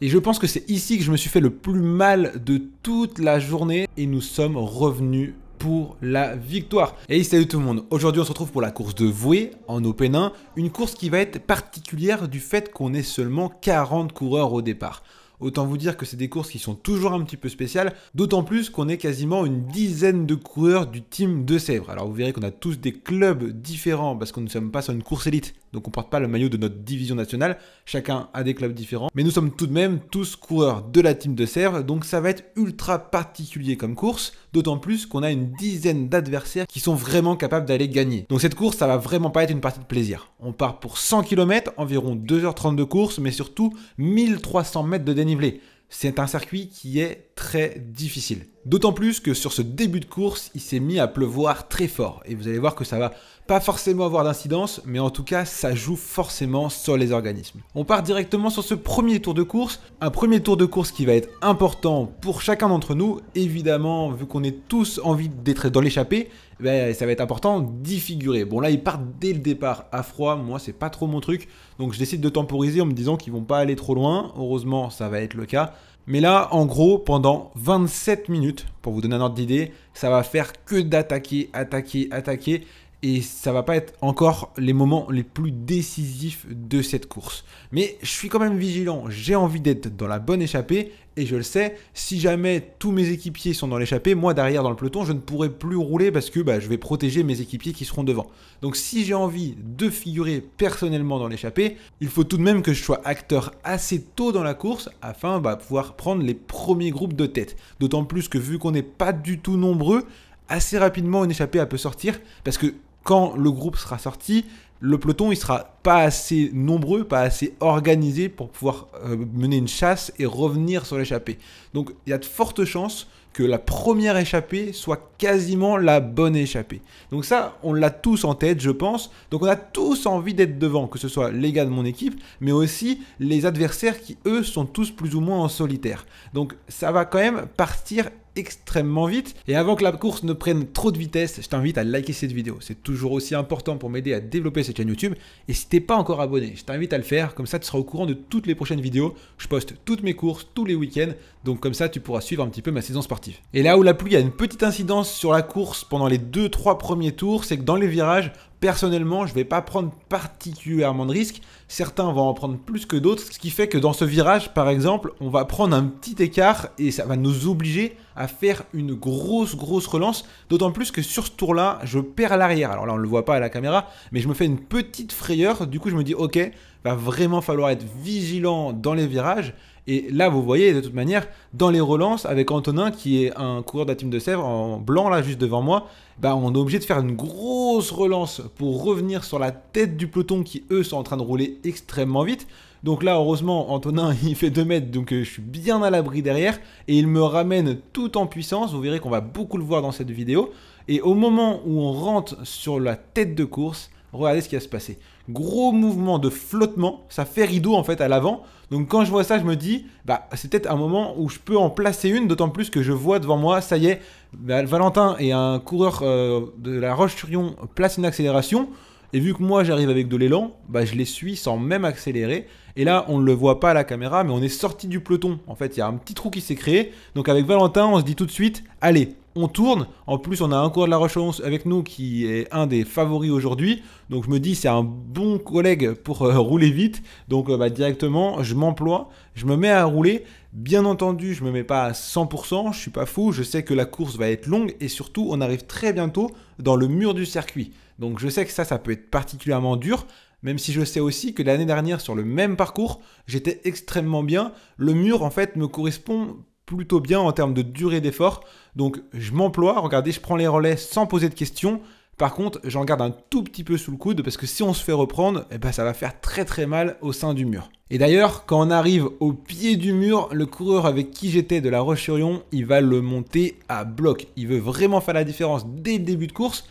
Et je pense que c'est ici que je me suis fait le plus mal de toute la journée et nous sommes revenus pour la victoire. Et salut tout le monde, aujourd'hui on se retrouve pour la course de Voué en Open 1, une course qui va être particulière du fait qu'on est seulement 40 coureurs au départ. Autant vous dire que c'est des courses qui sont toujours un petit peu spéciales, d'autant plus qu'on est quasiment une dizaine de coureurs du team de Sèvres. Alors vous verrez qu'on a tous des clubs différents parce que nous ne sommes pas sur une course élite, donc on ne porte pas le maillot de notre division nationale, chacun a des clubs différents, mais nous sommes tout de même tous coureurs de la team de Sèvres, donc ça va être ultra particulier comme course, d'autant plus qu'on a une dizaine d'adversaires qui sont vraiment capables d'aller gagner. Donc cette course, ça va vraiment pas être une partie de plaisir. On part pour 100 km, environ 2h30 de course, mais surtout 1300 mètres de dénivelé. C'est un circuit qui est très difficile. D'autant plus que sur ce début de course, il s'est mis à pleuvoir très fort. Et vous allez voir que ça va pas forcément avoir d'incidence, mais en tout cas, ça joue forcément sur les organismes. On part directement sur ce premier tour de course. Un premier tour de course qui va être important pour chacun d'entre nous. Évidemment, vu qu'on est tous envie d'être dans l'échappée, ben, ça va être important d'y figurer. Bon là, ils partent dès le départ à froid. Moi, c'est pas trop mon truc. Donc je décide de temporiser en me disant qu'ils vont pas aller trop loin. Heureusement, ça va être le cas. Mais là, en gros, pendant 27 minutes, pour vous donner un ordre d'idée, ça va faire que d'attaquer, attaquer, attaquer. Et ça va pas être encore les moments les plus décisifs de cette course. Mais je suis quand même vigilant, j'ai envie d'être dans la bonne échappée. Et je le sais, si jamais tous mes équipiers sont dans l'échappée, moi derrière dans le peloton, je ne pourrai plus rouler parce que je vais protéger mes équipiers qui seront devant. Donc si j'ai envie de figurer personnellement dans l'échappée, il faut tout de même que je sois acteur assez tôt dans la course afin de pouvoir prendre les premiers groupes de tête. D'autant plus que vu qu'on n'est pas du tout nombreux, assez rapidement une échappée elle peut sortir parce que quand le groupe sera sorti, le peloton il sera pas assez nombreux, pas assez organisé pour pouvoir mener une chasse et revenir sur l'échappée. Donc il y a de fortes chances que la première échappée soit quasiment la bonne échappée. Donc ça, on l'a tous en tête, je pense. Donc on a tous envie d'être devant, que ce soit les gars de mon équipe, mais aussi les adversaires qui, eux, sont tous plus ou moins en solitaire. Donc ça va quand même partir extrêmement vite. Et avant que la course ne prenne trop de vitesse, je t'invite à liker cette vidéo. C'est toujours aussi important pour m'aider à développer cette chaîne YouTube. Et si t'es pas encore abonné, je t'invite à le faire. Comme ça, tu seras au courant de toutes les prochaines vidéos. Je poste toutes mes courses tous les week-ends. Donc comme ça, tu pourras suivre un petit peu ma saison sportive. Et là où la pluie a une petite incidence sur la course pendant les 2-3 premiers tours, c'est que dans les virages, personnellement, je ne vais pas prendre particulièrement de risques. Certains vont en prendre plus que d'autres. Ce qui fait que dans ce virage, par exemple, on va prendre un petit écart et ça va nous obliger à faire une grosse relance. D'autant plus que sur ce tour-là, je perds l'arrière. Alors là, on ne le voit pas à la caméra, mais je me fais une petite frayeur. Du coup, je me dis, ok, va vraiment falloir être vigilant dans les virages. Et là, vous voyez, de toute manière, dans les relances, avec Antonin, qui est un coureur de la team de Sèvres, en blanc, là, juste devant moi, on est obligé de faire une grosse relance pour revenir sur la tête du peloton qui, eux, sont en train de rouler extrêmement vite. Donc là, heureusement, Antonin, il fait 2 mètres, donc je suis bien à l'abri derrière. Et il me ramène tout en puissance. Vous verrez qu'on va beaucoup le voir dans cette vidéo. Et au moment où on rentre sur la tête de course, regardez ce qui va se passer. Gros mouvement de flottement, ça fait rideau en fait à l'avant. Donc quand je vois ça, je me dis, c'est peut-être un moment où je peux en placer une, d'autant plus que je vois devant moi, ça y est, Valentin et un coureur de la Roche-sur-Yon place une accélération. Et vu que moi j'arrive avec de l'élan, je les suis sans même accélérer. Et là, on ne le voit pas à la caméra, mais on est sorti du peloton. En fait, il y a un petit trou qui s'est créé. Donc avec Valentin, on se dit tout de suite, allez, on tourne. En plus, on a un coureur de la Roche-sur-Yon avec nous qui est un des favoris aujourd'hui. Donc je me dis, c'est un bon collègue pour rouler vite. Donc directement, je m'emploie, je me mets à rouler. Bien entendu, je ne me mets pas à 100%, je ne suis pas fou. Je sais que la course va être longue et surtout, on arrive très bientôt dans le mur du circuit. Donc je sais que ça peut être particulièrement dur. Même si je sais aussi que l'année dernière, sur le même parcours, j'étais extrêmement bien. Le mur, en fait, me correspond plutôt bien en termes de durée d'effort. Donc, je m'emploie. Regardez, je prends les relais sans poser de questions. Par contre, j'en garde un tout petit peu sous le coude parce que si on se fait reprendre, ça va faire très mal au sein du mur. Et d'ailleurs, quand on arrive au pied du mur, le coureur avec qui j'étais de la Roche-sur-Yon, il va le monter à bloc. Il veut vraiment faire la différence dès le début de course.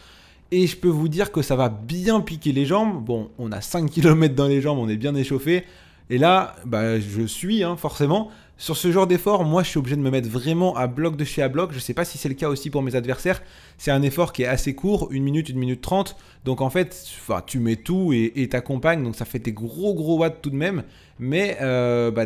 Et je peux vous dire que ça va bien piquer les jambes. Bon, on a 5 km dans les jambes, on est bien échauffé. Et là, bah, je suis forcément. Sur ce genre d'effort, moi je suis obligé de me mettre vraiment à bloc de chez à bloc. Je ne sais pas si c'est le cas aussi pour mes adversaires. C'est un effort qui est assez court, 1 minute 30. Donc en fait, tu mets tout et t'accompagnes. Donc ça fait des gros watts tout de même. Mais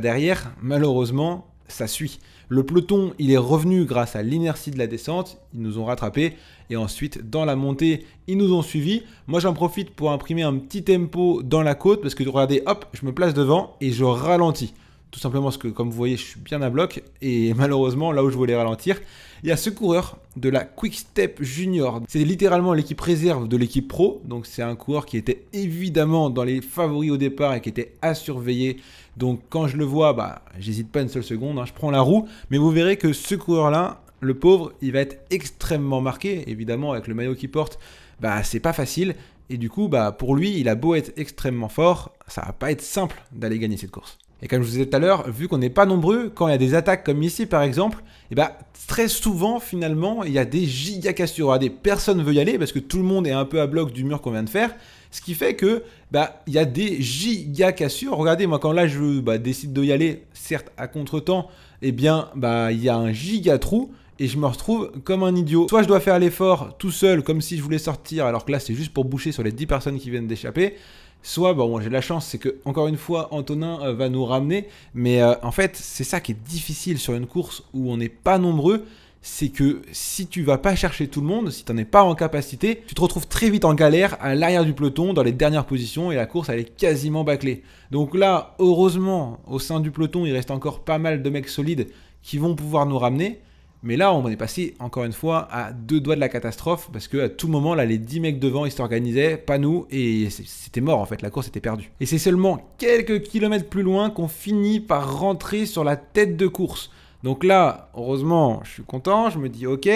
derrière, malheureusement, ça suit. Le peloton, il est revenu grâce à l'inertie de la descente. Ils nous ont rattrapés. Et ensuite, dans la montée, ils nous ont suivis. Moi, j'en profite pour imprimer un petit tempo dans la côte. Parce que regardez, hop, je me place devant et je ralentis. Tout simplement parce que, comme vous voyez, je suis bien à bloc. Et malheureusement, là où je voulais ralentir, il y a ce coureur de la Quick Step Junior. C'est littéralement l'équipe réserve de l'équipe pro. Donc, c'est un coureur qui était évidemment dans les favoris au départ et qui était à surveiller. Donc, quand je le vois, bah, j'hésite pas une seule seconde. Je prends la roue. Mais vous verrez que ce coureur-là, le pauvre, il va être extrêmement marqué. Évidemment, avec le maillot qu'il porte, bah, c'est pas facile. Et du coup, bah, pour lui, il a beau être extrêmement fort, ça va pas être simple d'aller gagner cette course. Et comme je vous disais tout à l'heure, vu qu'on n'est pas nombreux, quand il y a des attaques comme ici par exemple, et bah, très souvent finalement il y a des giga cassures. Regardez, personne ne veut y aller parce que tout le monde est un peu à bloc du mur qu'on vient de faire. Ce qui fait que il y a des giga cassures. Regardez, moi quand là je décide de y aller, certes à contre-temps, et bien il y a un giga trou. Et je me retrouve comme un idiot. Soit je dois faire l'effort tout seul, comme si je voulais sortir, alors que là c'est juste pour boucher sur les 10 personnes qui viennent d'échapper. Soit, bon, j'ai de la chance, c'est que encore une fois, Antonin va nous ramener. Mais en fait, c'est ça qui est difficile sur une course où on n'est pas nombreux. C'est que si tu vas pas chercher tout le monde, si tu n'en es pas en capacité, tu te retrouves très vite en galère à l'arrière du peloton, dans les dernières positions, et la course elle est quasiment bâclée. Donc là, heureusement, au sein du peloton, il reste encore pas mal de mecs solides qui vont pouvoir nous ramener. Mais là, on est passé, encore une fois, à 2 doigts de la catastrophe, parce qu'à tout moment, là, les 10 mecs devant, ils s'organisaient, pas nous, et c'était mort, en fait, la course était perdue. Et c'est seulement quelques kilomètres plus loin qu'on finit par rentrer sur la tête de course. Donc là, heureusement, je suis content, je me dis, ok,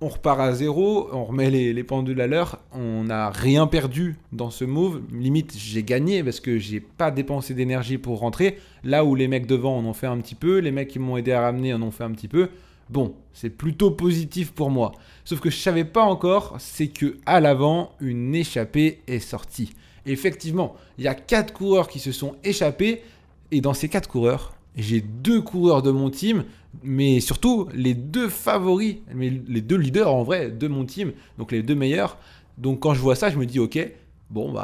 on repart à zéro, on remet les pendules à l'heure, on n'a rien perdu dans ce move, limite, j'ai gagné, parce que j'ai pas dépensé d'énergie pour rentrer, là où les mecs devant en ont fait un petit peu, les mecs qui m'ont aidé à ramener en ont fait un petit peu. Bon, c'est plutôt positif pour moi. Sauf que je ne savais pas encore, c'est que à l'avant, une échappée est sortie. Et effectivement, il y a 4 coureurs qui se sont échappés. Et dans ces 4 coureurs, j'ai 2 coureurs de mon team, mais surtout les 2 favoris, les 2 leaders en vrai de mon team, donc les 2 meilleurs. Donc quand je vois ça, je me dis ok, bon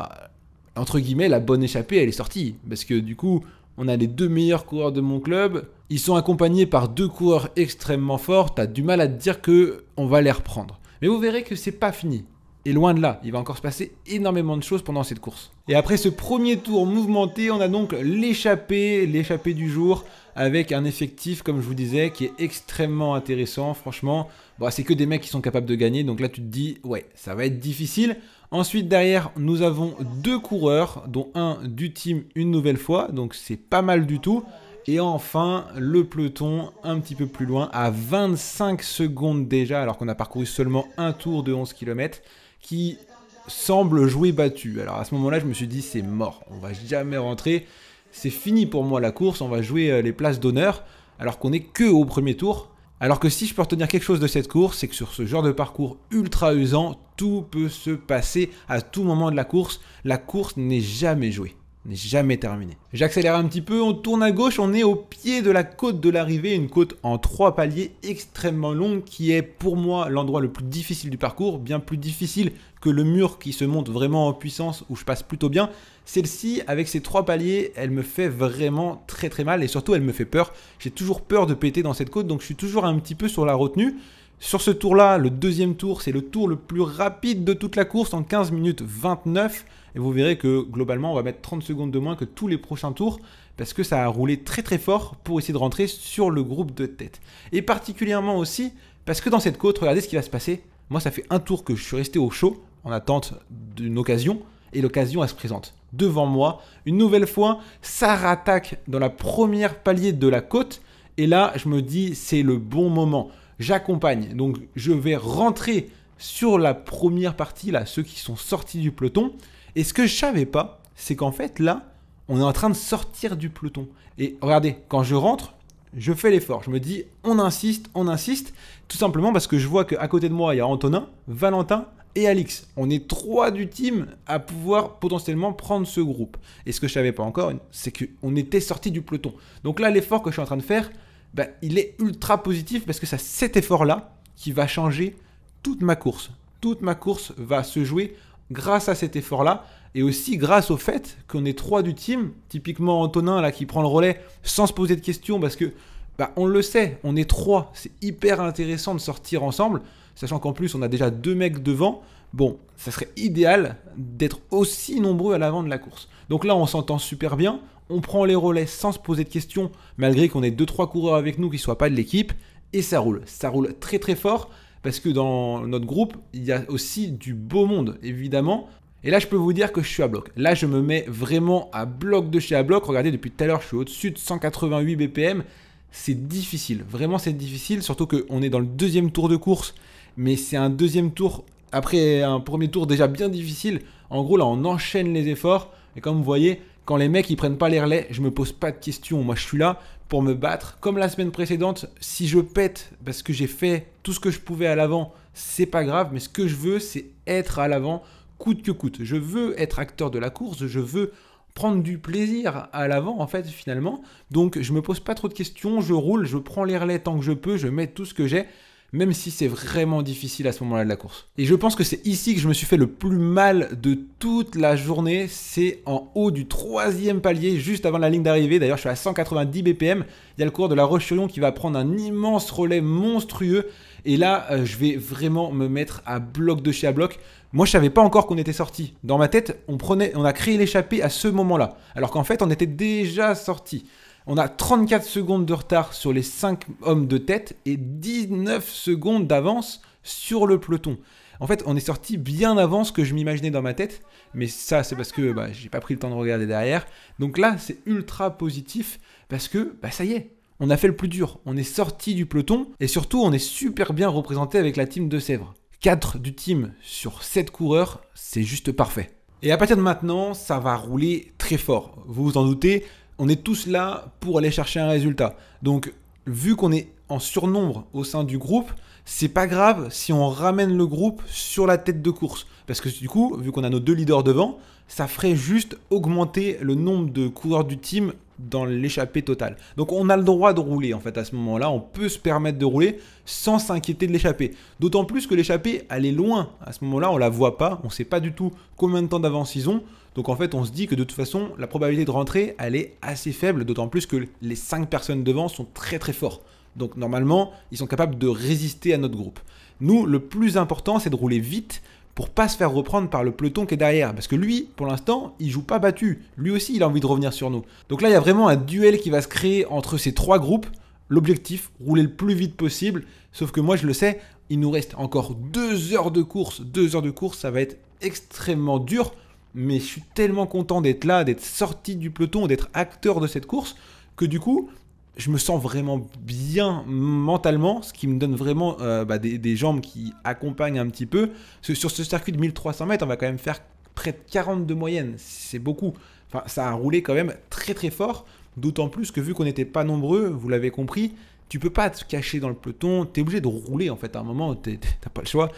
entre guillemets, la bonne échappée, elle est sortie. Parce que du coup, on a les 2 meilleurs coureurs de mon club. Ils sont accompagnés par 2 coureurs extrêmement forts. Tu as du mal à te dire qu'on va les reprendre. Mais vous verrez que c'est pas fini. Et loin de là, il va encore se passer énormément de choses pendant cette course. Et après ce premier tour mouvementé, on a donc l'échappée du jour, avec un effectif, comme je vous disais, qui est extrêmement intéressant. Franchement, c'est que des mecs qui sont capables de gagner. Donc là, tu te dis, ouais, ça va être difficile. Ensuite, derrière, nous avons 2 coureurs, dont un du team une nouvelle fois. Donc c'est pas mal du tout. Et enfin, le peloton un petit peu plus loin, à 25 secondes déjà, alors qu'on a parcouru seulement un tour de 11 km, qui semble jouer battu. Alors à ce moment-là, je me suis dit, c'est mort, on va jamais rentrer, c'est fini pour moi la course, on va jouer les places d'honneur, alors qu'on n'est que au premier tour. Alors que si je peux retenir quelque chose de cette course, c'est que sur ce genre de parcours ultra usant, tout peut se passer à tout moment de la course n'est jamais jouée. N'est jamais terminé. J'accélère un petit peu, on tourne à gauche, on est au pied de la côte de l'arrivée, une côte en 3 paliers extrêmement longue qui est pour moi l'endroit le plus difficile du parcours, bien plus difficile que le mur qui se monte vraiment en puissance où je passe plutôt bien. Celle-ci, avec ses 3 paliers, elle me fait vraiment très très mal et surtout elle me fait peur. J'ai toujours peur de péter dans cette côte, donc je suis toujours un petit peu sur la retenue. Sur ce tour-là, le deuxième tour, c'est le tour le plus rapide de toute la course en 15 minutes 29. Et vous verrez que globalement, on va mettre 30 secondes de moins que tous les prochains tours parce que ça a roulé très très fort pour essayer de rentrer sur le groupe de tête. Et particulièrement aussi parce que dans cette côte, regardez ce qui va se passer. Moi, ça fait un tour que je suis resté au chaud en attente d'une occasion et l'occasion, elle se présente devant moi. Une nouvelle fois, ça rattaque dans la première palier de la côte et là, je me dis, c'est le bon moment. J'accompagne, donc je vais rentrer sur la première partie, là, ceux qui sont sortis du peloton. Et ce que je savais pas, c'est qu'en fait, là, on est en train de sortir du peloton. Et regardez, quand je rentre, je fais l'effort. Je me dis, on insiste, tout simplement parce que je vois qu'à côté de moi, il y a Antonin, Valentin et Alix. On est 3 du team à pouvoir potentiellement prendre ce groupe. Et ce que je savais pas encore, c'est qu'on était sorti du peloton. Donc là, l'effort que je suis en train de faire, il est ultra positif parce que c'est cet effort-là qui va changer toute ma course. Toute ma course va se jouer grâce à cet effort-là et aussi grâce au fait qu'on est 3 du team. Typiquement Antonin là qui prend le relais sans se poser de questions parce que on le sait, on est 3. C'est hyper intéressant de sortir ensemble, sachant qu'en plus on a déjà 2 mecs devant. Bon, ça serait idéal d'être aussi nombreux à l'avant de la course. Donc là on s'entend super bien, on prend les relais sans se poser de questions, malgré qu'on ait 2-3 coureurs avec nous qui ne soient pas de l'équipe, et ça roule très très fort, parce que dans notre groupe, il y a aussi du beau monde, évidemment. Et là, je peux vous dire que je suis à bloc. Là, je me mets vraiment à bloc de chez à bloc. Regardez, depuis tout à l'heure, je suis au-dessus de 188 BPM. C'est difficile, vraiment c'est difficile, surtout qu'on est dans le deuxième tour de course, mais c'est un deuxième tour, après un premier tour déjà bien difficile. En gros, là, on enchaîne les efforts, et comme vous voyez, quand les mecs ils prennent pas les relais, je me pose pas de questions. Moi, je suis là pour me battre. Comme la semaine précédente, si je pète parce que j'ai fait tout ce que je pouvais à l'avant, c'est pas grave. Mais ce que je veux, c'est être à l'avant, coûte que coûte. Je veux être acteur de la course. Je veux prendre du plaisir à l'avant, en fait, finalement. Donc, je me pose pas trop de questions. Je roule, je prends les relais tant que je peux. Je mets tout ce que j'ai, même si c'est vraiment difficile à ce moment-là de la course. Et je pense que c'est ici que je me suis fait le plus mal de toute la journée. C'est en haut du 3e palier, juste avant la ligne d'arrivée. D'ailleurs, je suis à 190 BPM. Il y a le coureur de la Roche-sur-Yon qui va prendre un immense relais monstrueux. Et là, je vais vraiment me mettre à bloc de chez à bloc. Moi, je savais pas encore qu'on était sorti. Dans ma tête, on a créé l'échappée à ce moment-là. Alors qu'en fait, on était déjà sorti. On a 34 secondes de retard sur les 5 hommes de tête et 19 secondes d'avance sur le peloton. En fait, on est sorti bien avant ce que je m'imaginais dans ma tête. Mais ça, c'est parce que j'ai pas pris le temps de regarder derrière. Donc là, c'est ultra positif parce que ça y est. On a fait le plus dur. On est sorti du peloton et surtout, on est super bien représenté avec la team de Sèvres. 4 du team sur 7 coureurs, c'est juste parfait. Et à partir de maintenant, ça va rouler très fort. Vous vous en doutez, on est tous là pour aller chercher un résultat. Donc, vu qu'on est en surnombre au sein du groupe, c'est pas grave si on ramène le groupe sur la tête de course. Parce que du coup, vu qu'on a nos 2 leaders devant, ça ferait juste augmenter le nombre de coureurs du team dans l'échappée totale. Donc on a le droit de rouler en fait à ce moment-là, on peut se permettre de rouler sans s'inquiéter de l'échappée. D'autant plus que l'échappée, elle est loin. À ce moment-là, on la voit pas, on sait pas du tout combien de temps d'avance ils ont. Donc en fait, on se dit que de toute façon, la probabilité de rentrer, elle est assez faible, d'autant plus que les 5 personnes devant sont très très forts. Donc normalement, ils sont capables de résister à notre groupe. Nous, le plus important, c'est de rouler vite pour pas se faire reprendre par le peloton qui est derrière. Parce que lui, pour l'instant, il joue pas battu. Lui aussi, il a envie de revenir sur nous. Donc là, il y a vraiment un duel qui va se créer entre ces 3 groupes. L'objectif, rouler le plus vite possible. Sauf que moi, je le sais, il nous reste encore 2 heures de course. 2 heures de course, ça va être extrêmement dur. Mais je suis tellement content d'être là, d'être sorti du peloton, d'être acteur de cette course, que du coup, je me sens vraiment bien mentalement, ce qui me donne vraiment des jambes qui accompagnent un petit peu. Sur ce circuit de 1300 mètres, on va quand même faire près de 40 de moyenne. C'est beaucoup. Enfin, ça a roulé quand même très très fort. D'autant plus que vu qu'on n'était pas nombreux, vous l'avez compris, tu peux pas te cacher dans le peloton. Tu es obligé de rouler en fait. À un moment, tu n'as pas le choix.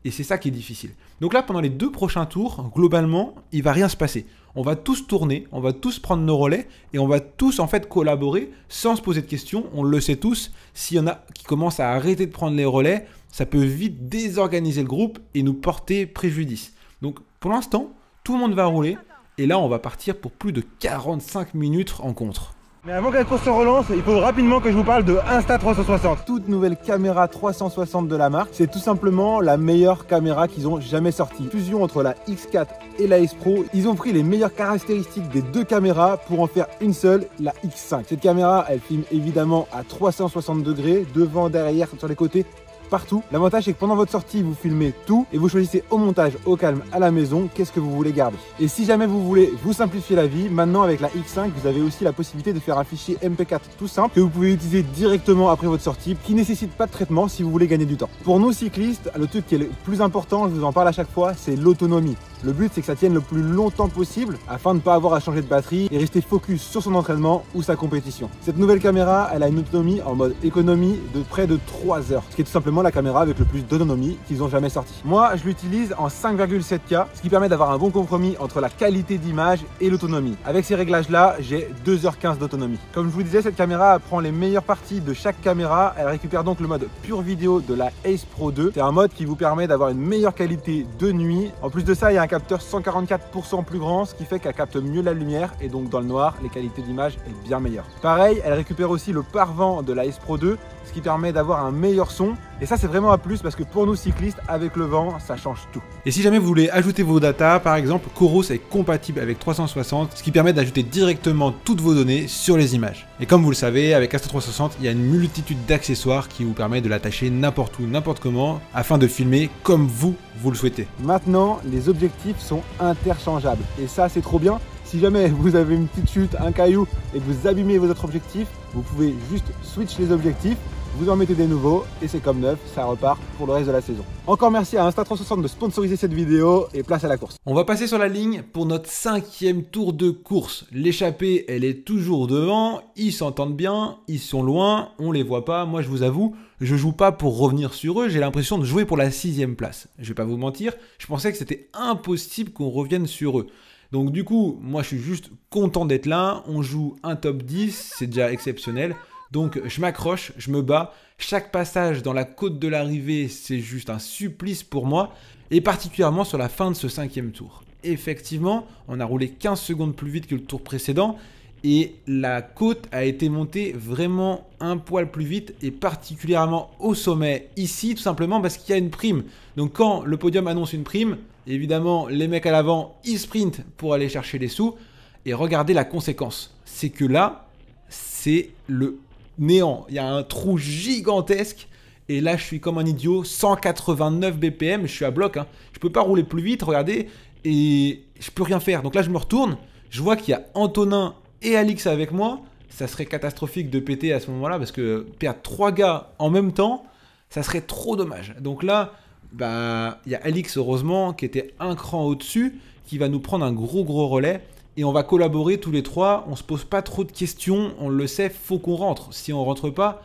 Et c'est ça qui est difficile. Donc là, pendant les 2 prochains tours, globalement, il va rien se passer. On va tous tourner, on va tous prendre nos relais et on va tous en fait collaborer sans se poser de questions. On le sait tous, s'il y en a qui commencent à arrêter de prendre les relais, ça peut vite désorganiser le groupe et nous porter préjudice. Donc pour l'instant, tout le monde va rouler et là on va partir pour plus de 45 minutes en contre. Mais avant que la course se relance, il faut rapidement que je vous parle de Insta360. Toute nouvelle caméra 360 de la marque. C'est tout simplement la meilleure caméra qu'ils ont jamais sortie. Fusion entre la X4 et la S Pro. Ils ont pris les meilleures caractéristiques des 2 caméras pour en faire une seule, la X5. Cette caméra, elle filme évidemment à 360 degrés, devant, derrière, sur les côtés, partout. L'avantage c'est que pendant votre sortie vous filmez tout et vous choisissez au montage, au calme, à la maison, qu'est-ce que vous voulez garder. Et si jamais vous voulez vous simplifier la vie, maintenant avec la X5 vous avez aussi la possibilité de faire un fichier MP4 tout simple que vous pouvez utiliser directement après votre sortie, qui nécessite pas de traitement si vous voulez gagner du temps. Pour nous cyclistes, le truc qui est le plus important, je vous en parle à chaque fois, c'est l'autonomie. Le but c'est que ça tienne le plus longtemps possible afin de ne pas avoir à changer de batterie et rester focus sur son entraînement ou sa compétition. Cette nouvelle caméra, elle a une autonomie en mode économie de près de 3 heures, ce qui est tout simplement simplement la caméra avec le plus d'autonomie qu'ils ont jamais sorti. Moi, je l'utilise en 5,7K, ce qui permet d'avoir un bon compromis entre la qualité d'image et l'autonomie. Avec ces réglages-là, j'ai 2h15 d'autonomie. Comme je vous disais, cette caméra prend les meilleures parties de chaque caméra. Elle récupère donc le mode pure vidéo de la Ace Pro 2. C'est un mode qui vous permet d'avoir une meilleure qualité de nuit. En plus de ça, il y a un capteur 144% plus grand, ce qui fait qu'elle capte mieux la lumière et donc dans le noir, les qualités d'image est bien meilleure. Pareil, elle récupère aussi le pare-vent de la Ace Pro 2, ce qui permet d'avoir un meilleur son. Et ça, c'est vraiment un plus parce que pour nous cyclistes, avec le vent, ça change tout. Et si jamais vous voulez ajouter vos datas, par exemple, Coros est compatible avec 360, ce qui permet d'ajouter directement toutes vos données sur les images. Et comme vous le savez, avec Insta360, il y a une multitude d'accessoires qui vous permettent de l'attacher n'importe où, n'importe comment, afin de filmer comme vous le souhaitez. Maintenant, les objectifs sont interchangeables. Et ça, c'est trop bien. Si jamais vous avez une petite chute, un caillou et que vous abîmez vos autres objectifs, vous pouvez juste switch les objectifs, vous en mettez des nouveaux et c'est comme neuf, ça repart pour le reste de la saison. Encore merci à Insta360 de sponsoriser cette vidéo et place à la course. On va passer sur la ligne pour notre 5e tour de course. L'échappée, elle est toujours devant, ils s'entendent bien, ils sont loin, on les voit pas. Moi, je vous avoue, je joue pas pour revenir sur eux, j'ai l'impression de jouer pour la 6e place. Je vais pas vous mentir, je pensais que c'était impossible qu'on revienne sur eux. Donc du coup, moi je suis juste content d'être là, on joue un top 10, c'est déjà exceptionnel. Donc je m'accroche, je me bats, chaque passage dans la côte de l'arrivée, c'est juste un supplice pour moi, et particulièrement sur la fin de ce 5e tour. Effectivement, on a roulé 15 secondes plus vite que le tour précédent, et la côte a été montée vraiment un poil plus vite, et particulièrement au sommet, ici, tout simplement parce qu'il y a une prime. Donc quand le podium annonce une prime, évidemment, les mecs à l'avant, ils sprintent pour aller chercher les sous. Et regardez la conséquence. C'est que là, c'est le néant. Il y a un trou gigantesque. Et là, je suis comme un idiot. 189 BPM, je suis à bloc. Hein. Je peux pas rouler plus vite, regardez. Et je peux rien faire. Donc là, je me retourne. Je vois qu'il y a Antonin et Alix avec moi. Ça serait catastrophique de péter à ce moment-là. Parce que perdre 3 gars en même temps, ça serait trop dommage. Donc là... bah, il y a Alix heureusement qui était un cran au-dessus, qui va nous prendre un gros relais et on va collaborer tous les trois. On se pose pas trop de questions, on le sait, faut qu'on rentre. Si on rentre pas,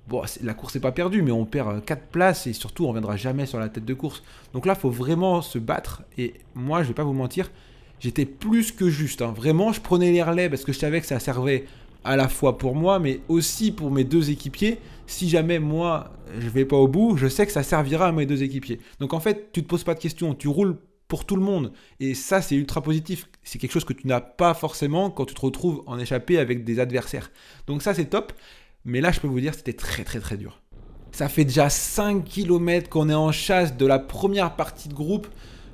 bon, la course n'est pas perdue, mais on perd 4 places et surtout on reviendra jamais sur la tête de course. Donc là, faut vraiment se battre et moi, je vais pas vous mentir, j'étais plus que juste. Hein. Vraiment, je prenais les relais parce que je savais que ça servait à la fois pour moi, mais aussi pour mes deux équipiers. Si jamais moi, je vais pas au bout, je sais que ça servira à mes deux équipiers. Donc en fait, tu te poses pas de questions, tu roules pour tout le monde. Et ça, c'est ultra positif. C'est quelque chose que tu n'as pas forcément quand tu te retrouves en échappée avec des adversaires. Donc ça, c'est top. Mais là, je peux vous dire, c'était très dur. Ça fait déjà 5 km qu'on est en chasse de la première partie de groupe.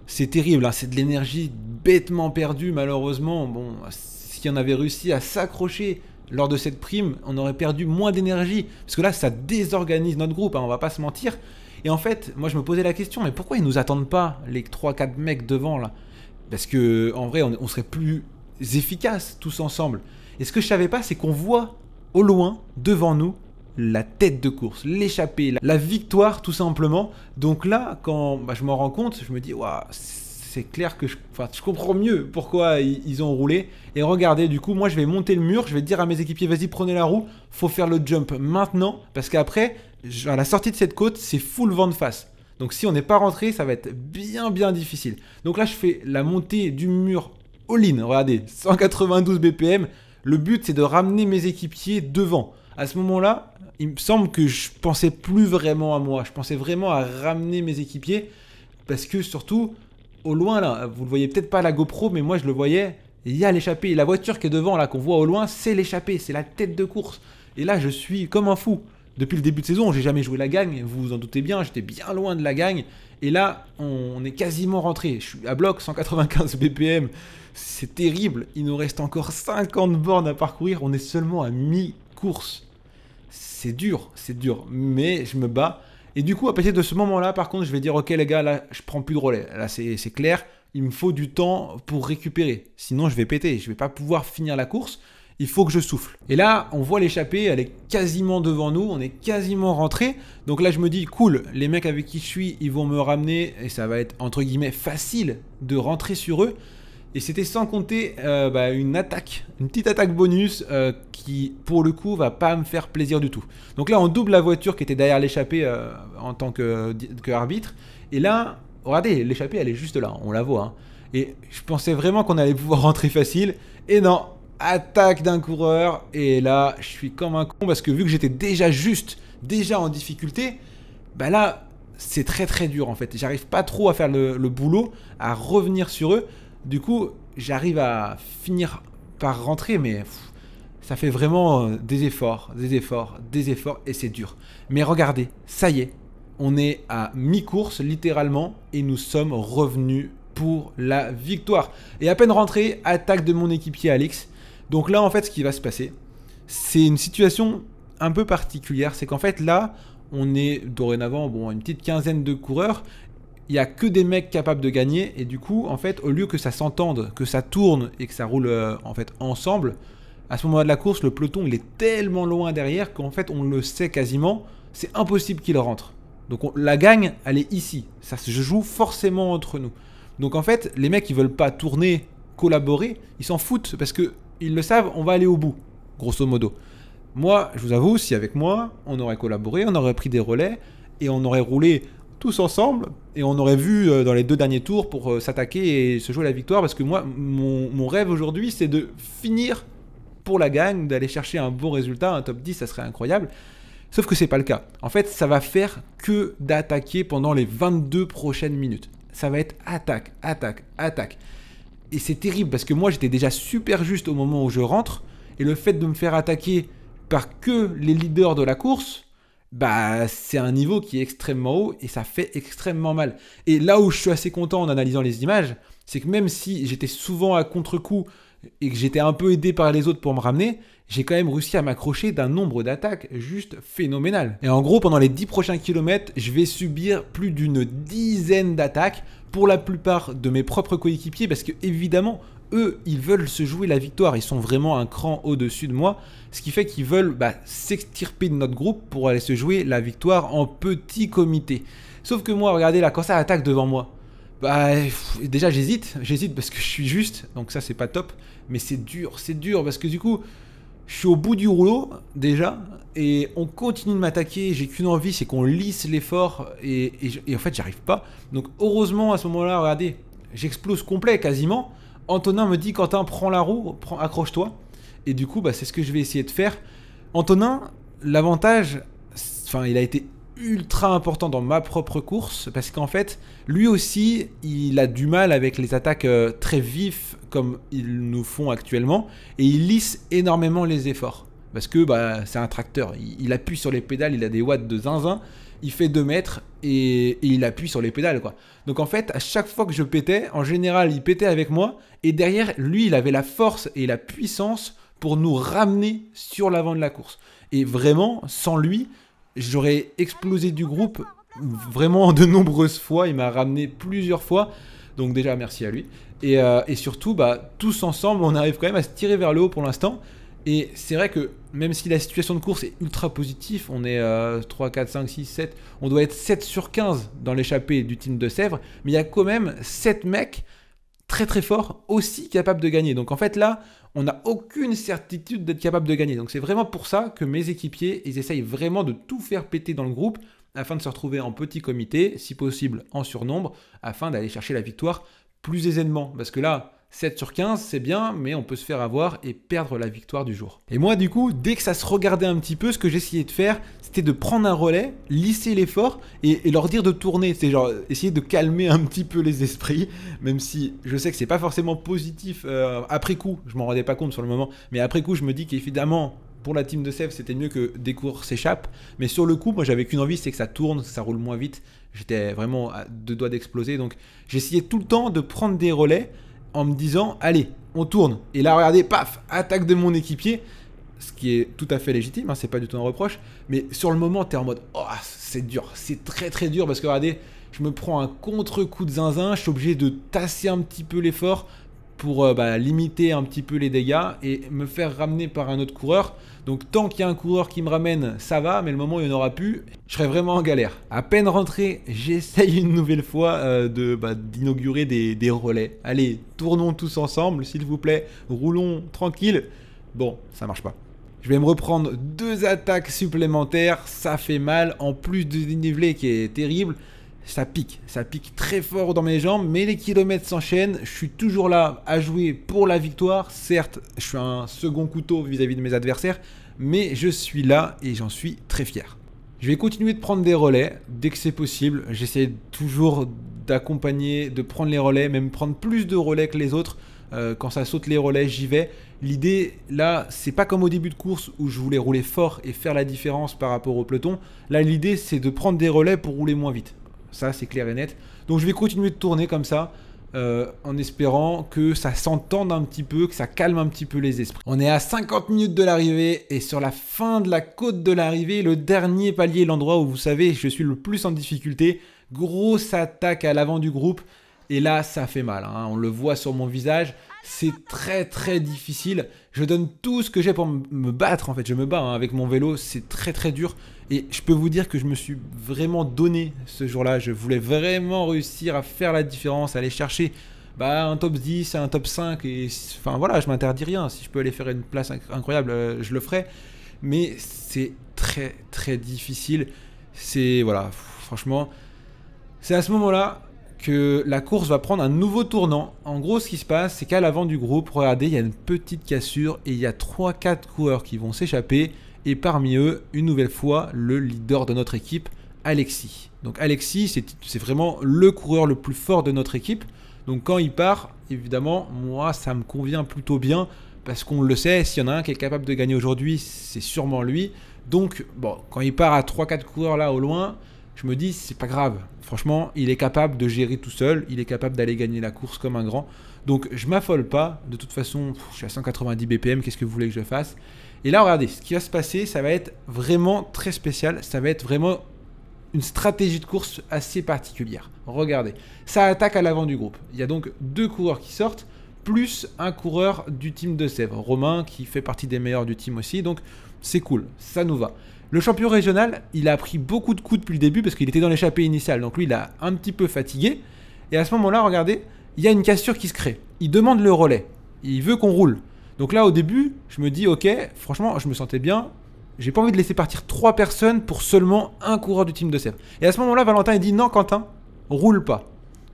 C'est terrible, hein. C'est de l'énergie bêtement perdue, malheureusement. Bon, si on avait réussi à s'accrocher lors de cette prime, on aurait perdu moins d'énergie. Parce que là, ça désorganise notre groupe, hein, on va pas se mentir. Et en fait, moi, je me posais la question, mais pourquoi ils nous attendent pas, les 3-4 mecs devant, là? Parce que en vrai, on serait plus efficaces tous ensemble. Et ce que je savais pas, c'est qu'on voit au loin, devant nous, la tête de course, l'échappée, la victoire, tout simplement. Donc là, quand je m'en rends compte, je me dis, waouh, c'est clair que je comprends mieux pourquoi ils ont roulé. Et regardez, du coup, moi, je vais monter le mur, je vais dire à mes équipiers, vas-y, prenez la roue, faut faire le jump maintenant, parce qu'après, à la sortie de cette côte, c'est full vent de face. Donc si on n'est pas rentré, ça va être bien difficile. Donc là, je fais la montée du mur all-in, regardez, 192 BPM. Le but, c'est de ramener mes équipiers devant. À ce moment-là, il me semble que je pensais plus vraiment à moi. Je pensais vraiment à ramener mes équipiers, parce que surtout, au loin, là, vous ne le voyez peut-être pas à la GoPro, mais moi, je le voyais. Il y a l'échappée. La voiture qui est devant, là, qu'on voit au loin, c'est l'échappée. C'est la tête de course. Et là, je suis comme un fou. Depuis le début de saison, j'ai jamais joué la gagne, vous vous en doutez bien, j'étais bien loin de la gagne. Et là, on est quasiment rentré. Je suis à bloc, 195 BPM, c'est terrible. Il nous reste encore 50 bornes à parcourir, on est seulement à mi-course. C'est dur, mais je me bats. Et du coup, à partir de ce moment-là, par contre, je vais dire, ok les gars, là, je prends plus de relais. Là, c'est clair, il me faut du temps pour récupérer. Sinon, je vais péter, je vais pas pouvoir finir la course. Il faut que je souffle. Et là, on voit l'échappée, elle est quasiment devant nous, on est quasiment rentré. Donc là, je me dis, cool, les mecs avec qui je suis, ils vont me ramener et ça va être, entre guillemets, facile de rentrer sur eux. Et c'était sans compter une petite attaque bonus qui, pour le coup, va pas me faire plaisir du tout. Donc là, on double la voiture qui était derrière l'échappée en tant que arbitre. Et là, regardez, l'échappée, elle est juste là, on la voit. Hein. Et je pensais vraiment qu'on allait pouvoir rentrer facile. Et non, attaque d'un coureur. Et là, je suis comme un con parce que vu que j'étais déjà en difficulté, bah là, c'est très très dur en fait. J'arrive pas trop à faire le boulot, à revenir sur eux. Du coup, j'arrive à finir par rentrer, mais ça fait vraiment des efforts, et c'est dur. Mais regardez, ça y est, on est à mi-course littéralement, et nous sommes revenus pour la victoire. Et à peine rentré, attaque de mon équipier Alex. Donc là, en fait, ce qui va se passer, c'est une situation un peu particulière. C'est qu'en fait, là, on est dorénavant une petite quinzaine de coureurs. Il n'y a que des mecs capables de gagner. Et du coup, en fait, au lieu que ça s'entende, que ça tourne et que ça roule en fait ensemble, à ce moment-là de la course, le peloton il est tellement loin derrière qu'en fait, on le sait quasiment. C'est impossible qu'il rentre. Donc la gagne, elle est ici. Ça se joue forcément entre nous. Donc en fait, les mecs, ils veulent pas tourner, collaborer. Ils s'en foutent parce qu'ils le savent, on va aller au bout, grosso modo. Moi, je vous avoue, si avec moi, on aurait collaboré, on aurait pris des relais et on aurait roulé tous ensemble et on aurait vu dans les 2 derniers tours pour s'attaquer et se jouer la victoire, parce que moi, mon rêve aujourd'hui, c'est de finir pour la gagne, d'aller chercher un bon résultat, un top 10, ça serait incroyable. Sauf que c'est pas le cas. En fait, ça va faire que d'attaquer pendant les 22 prochaines minutes. Ça va être attaque, attaque, attaque. Et c'est terrible parce que moi, j'étais déjà super juste au moment où je rentre, et le fait de me faire attaquer par que les leaders de la course, bah c'est un niveau qui est extrêmement haut et ça fait extrêmement mal. Et là où je suis assez content en analysant les images, c'est que même si j'étais souvent à contre-coup et que j'étais un peu aidé par les autres pour me ramener, j'ai quand même réussi à m'accrocher d'un nombre d'attaques juste phénoménal. Et en gros, pendant les 10 prochains kilomètres, je vais subir plus d'une dizaine d'attaques, pour la plupart de mes propres coéquipiers, parce que évidemment, eux, ils veulent se jouer la victoire, ils sont vraiment un cran au-dessus de moi, ce qui fait qu'ils veulent s'extirper de notre groupe pour aller se jouer la victoire en petit comité. Sauf que moi, regardez là, quand ça attaque devant moi, déjà j'hésite parce que je suis juste, donc ça c'est pas top, mais c'est dur parce que du coup, je suis au bout du rouleau déjà, et on continue de m'attaquer, j'ai qu'une envie, c'est qu'on lisse l'effort, et en fait j'arrive pas. Donc heureusement à ce moment-là, regardez, j'explose complet quasiment. Antonin me dit: Quentin, prends la roue, accroche-toi. Et du coup, c'est ce que je vais essayer de faire. Antonin, l'avantage, il a été ultra important dans ma propre course, parce qu'en fait, lui aussi, il a du mal avec les attaques très vives comme ils nous font actuellement, et il lisse énormément les efforts. Parce que c'est un tracteur, il appuie sur les pédales, il a des watts de zinzin, il fait 2 mètres et il appuie sur les pédales, quoi. Donc en fait, à chaque fois que je pétais, en général, il pétait avec moi, et derrière, lui, il avait la force et la puissance pour nous ramener sur l'avant de la course. Et vraiment, sans lui, j'aurais explosé du groupe vraiment de nombreuses fois. Il m'a ramené plusieurs fois, donc déjà merci à lui. Et surtout, tous ensemble, on arrive quand même à se tirer vers le haut pour l'instant. Et c'est vrai que même si la situation de course est ultra positive, on est 3, 4, 5, 6, 7, on doit être 7 sur 15 dans l'échappée du team de Sèvres, mais il y a quand même 7 mecs très très forts aussi capables de gagner. Donc en fait là, on n'a aucune certitude d'être capable de gagner. Donc c'est vraiment pour ça que mes équipiers, ils essayent vraiment de tout faire péter dans le groupe afin de se retrouver en petit comité, si possible en surnombre, afin d'aller chercher la victoire plus aisément. Parce que là, 7 sur 15, c'est bien, mais on peut se faire avoir et perdre la victoire du jour. Et moi, du coup, dès que ça se regardait un petit peu, ce que j'essayais de faire, c'était de prendre un relais, lisser l'effort et leur dire de tourner. C'est genre essayer de calmer un petit peu les esprits, même si je sais que c'est pas forcément positif après coup. Je m'en rendais pas compte sur le moment, mais après coup, je me dis qu'évidemment, pour la team de Sèvres, c'était mieux que des courses s'échappent. Mais sur le coup, moi, j'avais qu'une envie, c'est que ça tourne, que ça roule moins vite. J'étais vraiment à 2 doigts d'exploser. Donc, j'essayais tout le temps de prendre des relais en me disant, allez, on tourne. Et là, regardez, paf, attaque de mon équipier. Ce qui est tout à fait légitime, hein, c'est pas du tout un reproche. Mais sur le moment, t'es en mode, oh, c'est dur, c'est très très dur. Parce que regardez, je me prends un contre-coup de zinzin, je suis obligé de tasser un petit peu l'effort pour limiter un petit peu les dégâts et me faire ramener par un autre coureur. Donc tant qu'il y a un coureur qui me ramène, ça va, mais le moment où il n'y en aura plus, je serai vraiment en galère. À peine rentré, j'essaye une nouvelle fois d'inaugurer des relais. Allez, tournons tous ensemble, s'il vous plaît, roulons tranquille. Bon, ça marche pas. Je vais me reprendre 2 attaques supplémentaires, ça fait mal, en plus du dénivelé qui est terrible. Ça pique très fort dans mes jambes, mais les kilomètres s'enchaînent. Je suis toujours là à jouer pour la victoire. Certes, je suis un second couteau vis-à-vis de mes adversaires, mais je suis là et j'en suis très fier. Je vais continuer de prendre des relais dès que c'est possible. J'essaie toujours d'accompagner, de prendre les relais, même prendre plus de relais que les autres. Quand ça saute les relais, j'y vais. L'idée, là, c'est pas comme au début de course où je voulais rouler fort et faire la différence par rapport au peloton. Là, l'idée, c'est de prendre des relais pour rouler moins vite. Ça, c'est clair et net. Donc, je vais continuer de tourner comme ça, en espérant que ça s'entende un petit peu, que ça calme un petit peu les esprits. On est à 50 minutes de l'arrivée et sur la fin de la côte de l'arrivée, le dernier palier, l'endroit où vous savez, je suis le plus en difficulté. Grosse attaque à l'avant du groupe. Et là, ça fait mal, hein. On le voit sur mon visage. C'est très très difficile. Je donne tout ce que j'ai pour me battre en fait. Je me bats avec mon vélo. C'est très très dur. Et je peux vous dire que je me suis vraiment donné ce jour-là. Je voulais vraiment réussir à faire la différence, à aller chercher un top 10, un top 5. Et enfin voilà, je m'interdis rien. Si je peux aller faire une place incroyable, je le ferai. Mais c'est très très difficile. C'est voilà, franchement, c'est à ce moment-là que la course va prendre un nouveau tournant. En gros, ce qui se passe, c'est qu'à l'avant du groupe, regardez, il y a une petite cassure et il y a 3-4 coureurs qui vont s'échapper. Et parmi eux, une nouvelle fois, le leader de notre équipe, Alexis. Donc Alexis, c'est vraiment le coureur le plus fort de notre équipe. Donc quand il part, évidemment, moi, ça me convient plutôt bien parce qu'on le sait, s'il y en a un qui est capable de gagner aujourd'hui, c'est sûrement lui. Donc, bon, quand il part à 3-4 coureurs là au loin, je me dis, c'est pas grave. Franchement, il est capable de gérer tout seul. Il est capable d'aller gagner la course comme un grand. Donc, je m'affole pas. De toute façon, je suis à 190 BPM. Qu'est-ce que vous voulez que je fasse? Et là, regardez, ce qui va se passer, ça va être vraiment très spécial. Ça va être vraiment une stratégie de course assez particulière. Regardez, ça attaque à l'avant du groupe. Il y a donc 2 coureurs qui sortent, plus un coureur du team de Sèvres, Romain, qui fait partie des meilleurs du team aussi. Donc, c'est cool. Ça nous va. Le champion régional, il a pris beaucoup de coups depuis le début parce qu'il était dans l'échappée initiale. Donc lui, il a un petit peu fatigué. Et à ce moment-là, regardez, il y a une cassure qui se crée. Il demande le relais. Il veut qu'on roule. Donc là, au début, je me dis, ok, franchement, je me sentais bien. J'ai pas envie de laisser partir 3 personnes pour seulement un coureur du team de Sèvres. Et à ce moment-là, Valentin, il dit, non, Quentin, roule pas.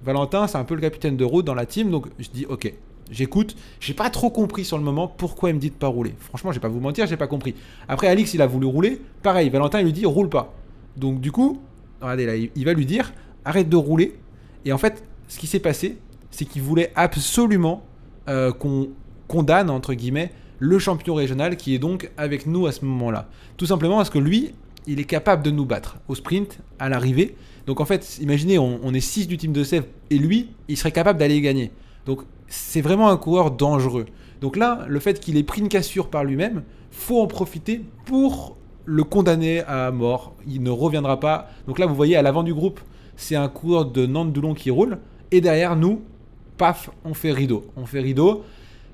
Valentin, c'est un peu le capitaine de route dans la team. Donc je dis, ok. J'écoute, j'ai pas trop compris sur le moment pourquoi il me dit de pas rouler. Franchement, je vais pas vous mentir, j'ai pas compris. Après, Alix, il a voulu rouler. Pareil, Valentin, il lui dit roule pas. Donc, du coup, regardez là, il va lui dire arrête de rouler. Et en fait, ce qui s'est passé, c'est qu'il voulait absolument qu'on condamne, entre guillemets, le champion régional qui est donc avec nous à ce moment-là. Tout simplement parce que lui, il est capable de nous battre au sprint, à l'arrivée. Donc, en fait, imaginez, on est 6 du team de Sèvres et lui, il serait capable d'aller gagner. Donc, c'est vraiment un coureur dangereux. Donc là, le fait qu'il ait pris une cassure par lui-même, faut en profiter pour le condamner à mort. Il ne reviendra pas. Donc là, vous voyez, à l'avant du groupe, c'est un coureur de Nantes-Doulon qui roule. Et derrière nous, paf, on fait rideau. On fait rideau.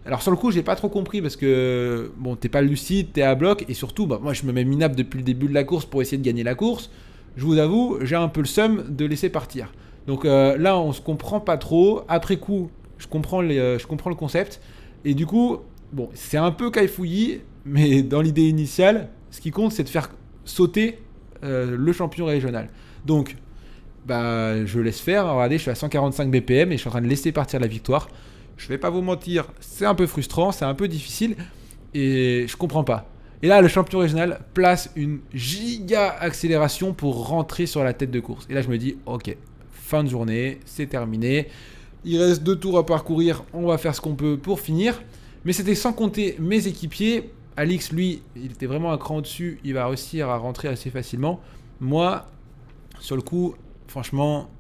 Alors sur le coup, j'ai pas trop compris parce que, bon, t'es pas lucide, t'es à bloc. Et surtout, moi, je me mets minable depuis le début de la course pour essayer de gagner la course. Je vous avoue, j'ai un peu le seum de laisser partir. Donc là, on se comprend pas trop. Après coup, je comprends le concept. Et du coup, bon, c'est un peu caille-fouillis, mais dans l'idée initiale, ce qui compte, c'est de faire sauter le champion régional. Donc, je laisse faire. Regardez, je suis à 145 BPM et je suis en train de laisser partir la victoire. Je vais pas vous mentir, c'est un peu frustrant, c'est un peu difficile et je comprends pas. Et là, le champion régional place une giga accélération pour rentrer sur la tête de course. Et là, je me dis, ok, fin de journée, c'est terminé. Il reste 2 tours à parcourir, on va faire ce qu'on peut pour finir. Mais c'était sans compter mes équipiers. Alix, lui, il était vraiment un cran au-dessus, il va réussir à rentrer assez facilement. Moi, sur le coup, franchement,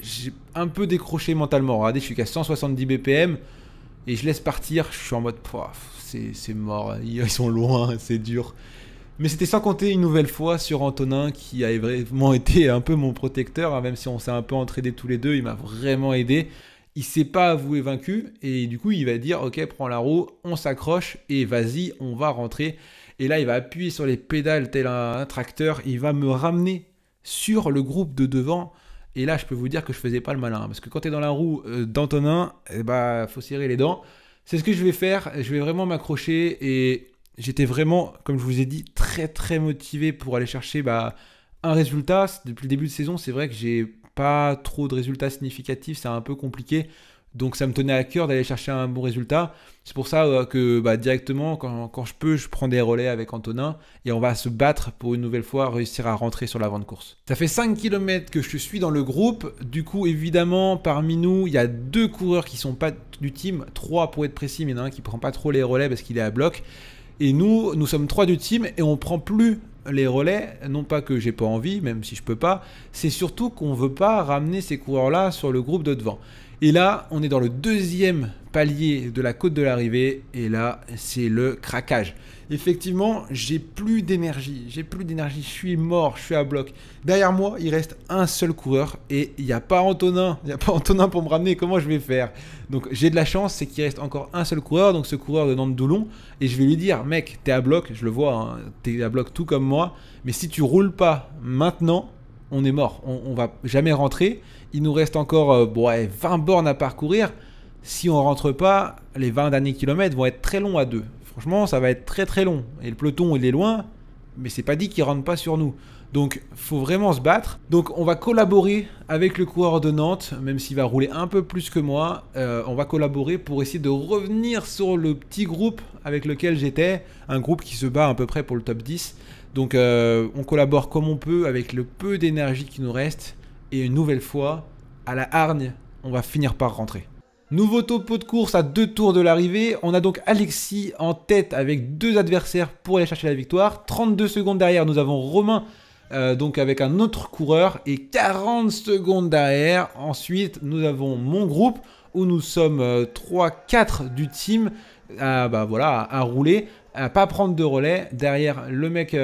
j'ai un peu décroché mentalement. Regardez, je suis qu'à 170 BPM et je laisse partir. Je suis en mode, c'est mort, ils sont loin, c'est dur. Mais c'était sans compter une nouvelle fois sur Antonin qui a vraiment été un peu mon protecteur, hein, même si on s'est un peu entraînés tous les deux, il m'a vraiment aidé. il s'est pas avoué vaincu et du coup il va dire ok, prends la roue, on s'accroche et vas-y, on va rentrer. Et là il va appuyer sur les pédales tel un tracteur, il va me ramener sur le groupe de devant. Et là je peux vous dire que je faisais pas le malin, parce que quand tu es dans la roue d'Antonin, faut serrer les dents. C'est ce que je vais faire, je vais vraiment m'accrocher et j'étais vraiment, comme je vous ai dit, très très motivé pour aller chercher un résultat. Depuis le début de saison, c'est vrai que j'ai pas trop de résultats significatifs, c'est un peu compliqué. Donc ça me tenait à cœur d'aller chercher un bon résultat. C'est pour ça que directement, quand je peux, je prends des relais avec Antonin et on va se battre pour une nouvelle fois réussir à rentrer sur l'avant de course. Ça fait 5 km que je suis dans le groupe. Du coup, évidemment, parmi nous, il y a 2 coureurs qui sont pas du team, 3 pour être précis, mais il y en a un qui prend pas trop les relais parce qu'il est à bloc. Et nous sommes 3 du team et on prend plus les relais, non pas que j'ai pas envie, même si je peux pas, c'est surtout qu'on veut pas ramener ces coureurs-là sur le groupe de devant. Et là, on est dans le 2e palier de la côte de l'arrivée, et là, c'est le craquage. Effectivement, j'ai plus d'énergie, je suis mort, je suis à bloc. Derrière moi, il reste un seul coureur, et il n'y a pas Antonin, pour me ramener, comment je vais faire? Donc j'ai de la chance, c'est qu'il reste encore un seul coureur, donc ce coureur de Nantes-Doulon, et je vais lui dire, mec, t'es à bloc, je le vois, hein, t'es à bloc tout comme moi, mais si tu roules pas maintenant, on est mort, on va jamais rentrer. Il nous reste encore 20 bornes à parcourir. Si on rentre pas, les 20 derniers kilomètres vont être très longs à 2. Franchement, ça va être très très long. Et le peloton, il est loin, mais c'est pas dit qu'il rentre pas sur nous. Donc, faut vraiment se battre. Donc, on va collaborer avec le coureur de Nantes, même s'il va rouler un peu plus que moi. On va collaborer pour essayer de revenir sur le petit groupe avec lequel j'étais. Un groupe qui se bat à peu près pour le top 10. Donc, on collabore comme on peut avec le peu d'énergie qui nous reste. Et une nouvelle fois, à la hargne, on va finir par rentrer. Nouveau topo de course à 2 tours de l'arrivée. On a donc Alexis en tête avec 2 adversaires pour aller chercher la victoire. 32 secondes derrière, nous avons Romain donc avec un autre coureur. Et 40 secondes derrière, ensuite, nous avons mon groupe où nous sommes 3-4 du team à rouler, à pas prendre de relais. Derrière, le mec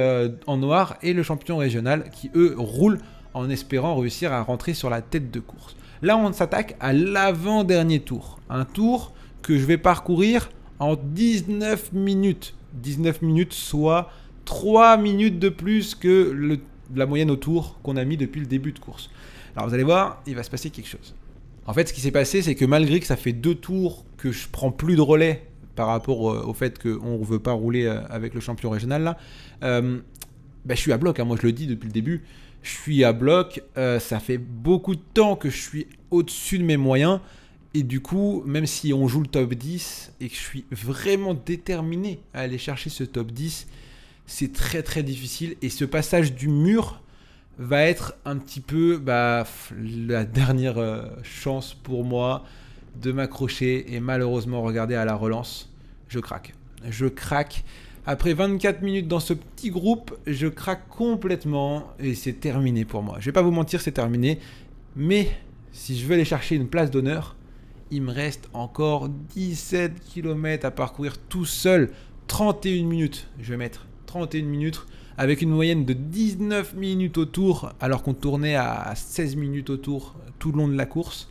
en noir et le champion régional qui, eux, roulent en espérant réussir à rentrer sur la tête de course. Là, on s'attaque à l'avant-dernier tour. Un tour que je vais parcourir en 19 minutes. 19 minutes, soit 3 minutes de plus que la moyenne au tour qu'on a mis depuis le début de course. Alors, vous allez voir, il va se passer quelque chose. En fait, ce qui s'est passé, c'est que malgré que ça fait 2 tours que je prends plus de relais par rapport au fait qu'on ne veut pas rouler avec le champion régional, là, je suis à bloc, hein, moi je le dis depuis le début. Je suis à bloc, ça fait beaucoup de temps que je suis au-dessus de mes moyens. Et du coup, même si on joue le top 10 et que je suis vraiment déterminé à aller chercher ce top 10, c'est très très difficile. Et ce passage du mur va être un petit peu la dernière chance pour moi de m'accrocher. Et malheureusement, regardez à la relance, je craque. Je craque. Après 24 minutes dans ce petit groupe, je craque complètement et c'est terminé pour moi. Je vais pas vous mentir, c'est terminé. Mais si je veux aller chercher une place d'honneur, il me reste encore 17 km à parcourir tout seul. 31 minutes, je vais mettre 31 minutes avec une moyenne de 19 minutes au tour alors qu'on tournait à 16 minutes au tour tout le long de la course.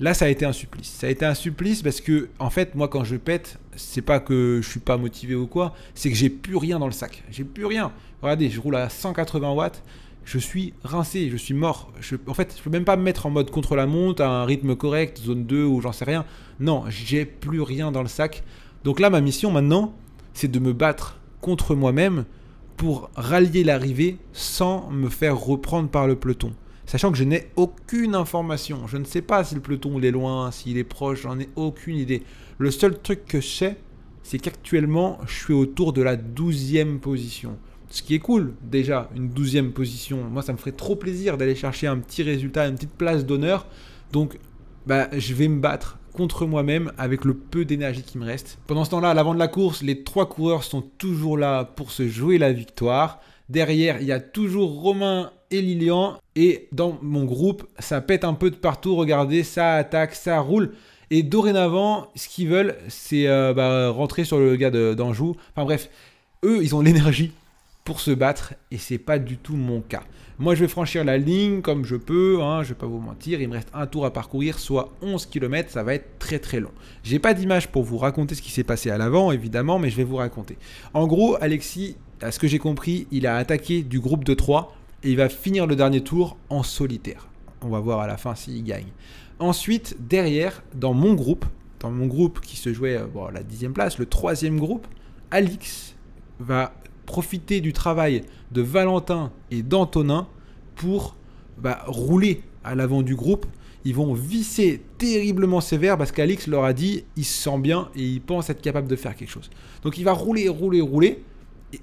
Là, ça a été un supplice. Ça a été un supplice parce que, en fait, moi, quand je pète, c'est pas que je suis pas motivé ou quoi, c'est que j'ai plus rien dans le sac. J'ai plus rien. Regardez, je roule à 180 watts, je suis rincé, je suis mort. En fait, je peux même pas me mettre en mode contre-la-montre, à un rythme correct, zone 2 ou j'en sais rien. Non, j'ai plus rien dans le sac. Donc là, ma mission maintenant, c'est de me battre contre moi-même pour rallier l'arrivée sans me faire reprendre par le peloton. Sachant que je n'ai aucune information. Je ne sais pas si le peloton il est loin, s'il est proche, j'en ai aucune idée. Le seul truc que je sais, c'est qu'actuellement, je suis autour de la 12e position. Ce qui est cool, déjà, une 12e position. Moi, ça me ferait trop plaisir d'aller chercher un petit résultat, une petite place d'honneur. Donc, je vais me battre contre moi-même avec le peu d'énergie qui me reste. Pendant ce temps-là, à l'avant de la course, les 3 coureurs sont toujours là pour se jouer la victoire. Derrière, il y a toujours Romain et Lilian. Et dans mon groupe, ça pète un peu de partout. Regardez, ça attaque, ça roule. Et dorénavant, ce qu'ils veulent, c'est rentrer sur le gars d'Anjou. Enfin bref, eux, ils ont l'énergie pour se battre et c'est pas du tout mon cas. Moi, je vais franchir la ligne comme je peux, hein, je vais pas vous mentir. Il me reste un tour à parcourir, soit 11 km, ça va être très très long. J'ai pas d'image pour vous raconter ce qui s'est passé à l'avant, évidemment, mais je vais vous raconter. En gros, Alexis, à ce que j'ai compris, il a attaqué du groupe de 3 et il va finir le dernier tour en solitaire. On va voir à la fin s'il gagne. Ensuite, derrière, dans mon groupe qui se jouait la 10e place, le 3e groupe, Alix va profiter du travail de Valentin et d'Antonin pour rouler à l'avant du groupe. Ils vont visser terriblement sévère parce qu'Alix leur a dit il se sent bien et il pense être capable de faire quelque chose. Donc il va rouler.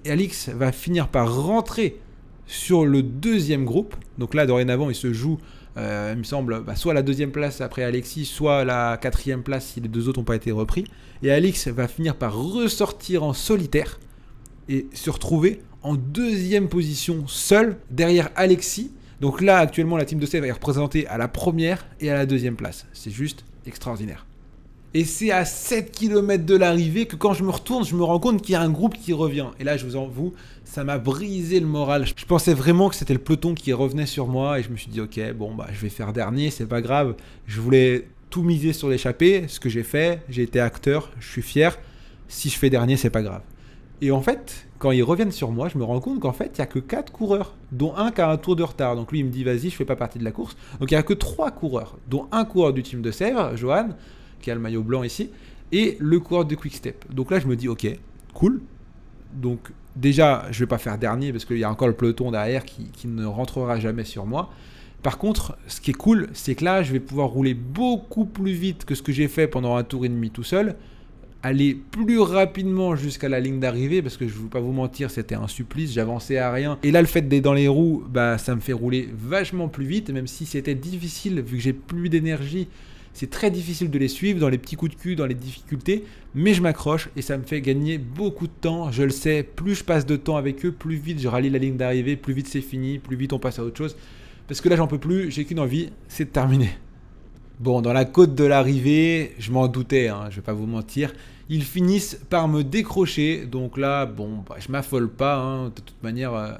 Et Alix va finir par rentrer sur le 2e groupe. Donc là, dorénavant, il se joue, il me semble, soit la 2e place après Alexis, soit la 4e place si les deux autres n'ont pas été repris. Et Alix va finir par ressortir en solitaire et se retrouver en 2e position seul derrière Alexis. Donc là, actuellement, la team de Sèvres est représentée à la 1re et à la 2e place. C'est juste extraordinaire. Et c'est à 7 km de l'arrivée que quand je me retourne, je me rends compte qu'il y a un groupe qui revient. Et là, je vous avoue, ça m'a brisé le moral. Je pensais vraiment que c'était le peloton qui revenait sur moi. Et je me suis dit, ok, je vais faire dernier, c'est pas grave. Je voulais tout miser sur l'échappée, ce que j'ai fait. J'ai été acteur, je suis fier. Si je fais dernier, c'est pas grave. Et en fait, quand ils reviennent sur moi, je me rends compte qu'en fait, il n'y a que 4 coureurs, dont un qui a un tour de retard. Donc lui, il me dit, vas-y, je fais pas partie de la course. Donc il n'y a que 3 coureurs, dont un coureur du team de Sèvres, Johan, qui a le maillot blanc ici, et le coureur de Quick Step. Donc là, je me dis, ok, cool. Donc déjà, je vais pas faire dernier parce qu'il y a encore le peloton derrière qui ne rentrera jamais sur moi. Par contre, ce qui est cool, c'est que là, je vais pouvoir rouler beaucoup plus vite que ce que j'ai fait pendant un tour et demi tout seul, aller plus rapidement jusqu'à la ligne d'arrivée, parce que je ne vais pas vous mentir, c'était un supplice, j'avançais à rien. Et là, le fait d'être dans les roues, ça me fait rouler vachement plus vite, même si c'était difficile, vu que j'ai plus d'énergie. C'est très difficile de les suivre dans les petits coups de cul, dans les difficultés, mais je m'accroche et ça me fait gagner beaucoup de temps. Je le sais, plus je passe de temps avec eux, plus vite je rallie la ligne d'arrivée, plus vite c'est fini, plus vite on passe à autre chose. Parce que là, j'en peux plus, j'ai qu'une envie, c'est de terminer. Bon, dans la côte de l'arrivée, je m'en doutais, hein, je vais pas vous mentir. Ils finissent par me décrocher, donc là, je m'affole pas, hein, de toute manière...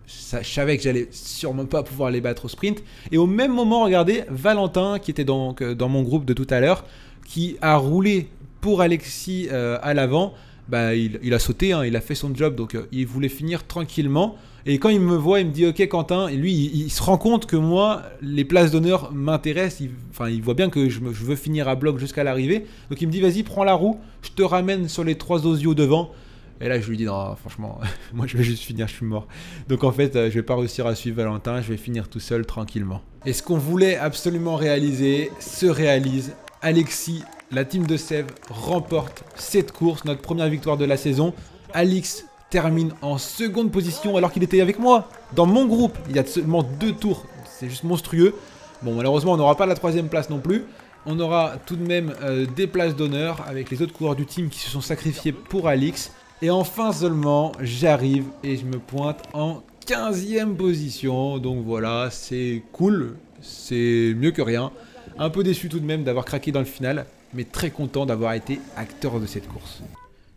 je savais que j'allais sûrement pas pouvoir les battre au sprint. Et au même moment, regardez, Valentin, qui était donc dans mon groupe de tout à l'heure, qui a roulé pour Alexis à l'avant, il a sauté, hein, il a fait son job, donc il voulait finir tranquillement. Et quand il me voit, il me dit « Ok Quentin », et lui, il se rend compte que moi, les places d'honneur m'intéressent. Il voit bien que je veux finir à bloc jusqu'à l'arrivée. Donc il me dit « Vas-y, prends la roue, je te ramène sur les 3 osios devant ». Et là, je lui dis, non, franchement, moi, je vais juste finir, je suis mort. Donc, en fait, je vais pas réussir à suivre Valentin, je vais finir tout seul, tranquillement. Et ce qu'on voulait absolument réaliser, se réalise. Alexis, la team de Sèvres, remporte cette course, notre première victoire de la saison. Alix termine en 2e position alors qu'il était avec moi, dans mon groupe. Il y a seulement 2 tours, c'est juste monstrueux. Bon, malheureusement, on n'aura pas la 3e place non plus. On aura tout de même des places d'honneur avec les autres coureurs du team qui se sont sacrifiés pour Alix. Et enfin seulement, j'arrive et je me pointe en 15e position. Donc voilà, c'est cool, c'est mieux que rien. Un peu déçu tout de même d'avoir craqué dans le final, mais très content d'avoir été acteur de cette course.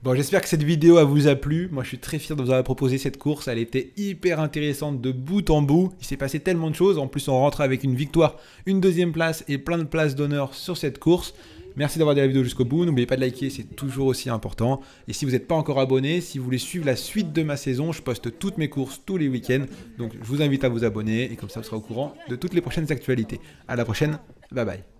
Bon, j'espère que cette vidéo vous a plu. Moi, je suis très fier de vous avoir proposé cette course. Elle était hyper intéressante de bout en bout. Il s'est passé tellement de choses. En plus, on rentre avec une victoire, une 2e place et plein de places d'honneur sur cette course. Merci d'avoir regardé la vidéo jusqu'au bout. N'oubliez pas de liker, c'est toujours aussi important. Et si vous n'êtes pas encore abonné, si vous voulez suivre la suite de ma saison, je poste toutes mes courses tous les week-ends. Donc, je vous invite à vous abonner et comme ça, vous serez au courant de toutes les prochaines actualités. À la prochaine. Bye bye.